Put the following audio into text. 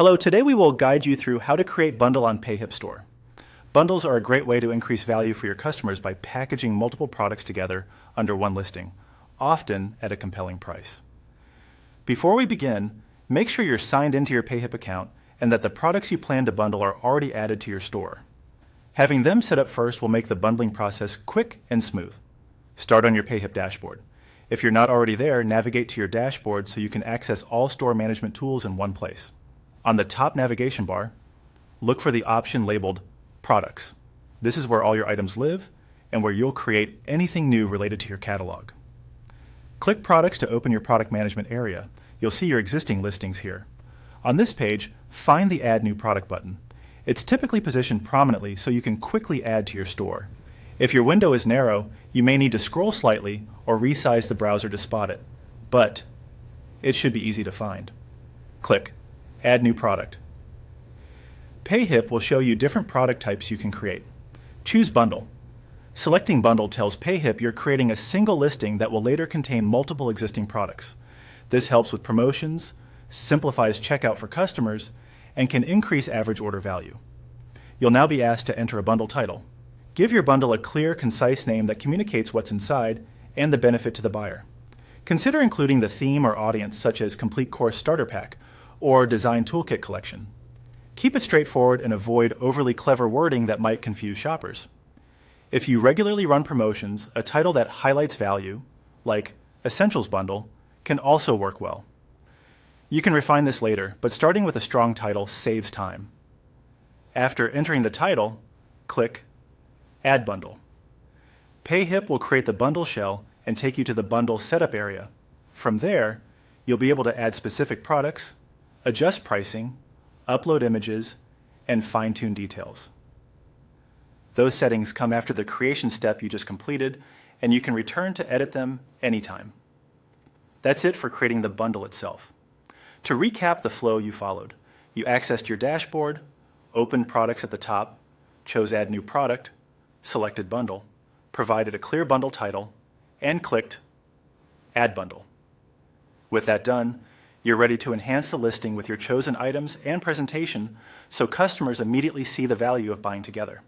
Hello, today we will guide you through how to create bundle on Payhip store. Bundles are a great way to increase value for your customers by packaging multiple products together under one listing, often at a compelling price. Before we begin, make sure you're signed into your Payhip account and that the products you plan to bundle are already added to your store. Having them set up first will make the bundling process quick and smooth. Start on your Payhip dashboard. If you're not already there, navigate to your dashboard so you can access all store management tools in one place. On the top navigation bar, look for the option labeled Products. This is where all your items live and where you'll create anything new related to your catalog. Click Products to open your product management area. You'll see your existing listings here. On this page, find the Add New Product button. It's typically positioned prominently so you can quickly add to your store. If your window is narrow, you may need to scroll slightly or resize the browser to spot it, but it should be easy to find. Click Add New Product. Payhip will show you different product types you can create. Choose Bundle. Selecting Bundle tells Payhip you're creating a single listing that will later contain multiple existing products. This helps with promotions, simplifies checkout for customers, and can increase average order value. You'll now be asked to enter a bundle title. Give your bundle a clear, concise name that communicates what's inside and the benefit to the buyer. Consider including the theme or audience such as Complete Course Starter Pack or Design Toolkit Collection. Keep it straightforward and avoid overly clever wording that might confuse shoppers. If you regularly run promotions, a title that highlights value, like Essentials Bundle, can also work well. You can refine this later, but starting with a strong title saves time. After entering the title, click Add Bundle. Payhip will create the bundle shell and take you to the bundle setup area. From there, you'll be able to add specific products, adjust pricing, upload images, and fine-tune details. Those settings come after the creation step you just completed, and you can return to edit them anytime. That's it for creating the bundle itself. To recap the flow you followed, you accessed your dashboard, opened products at the top, chose Add New Product, selected Bundle, provided a clear bundle title, and clicked Add Bundle. With that done, you're ready to enhance the listing with your chosen items and presentation so customers immediately see the value of buying together.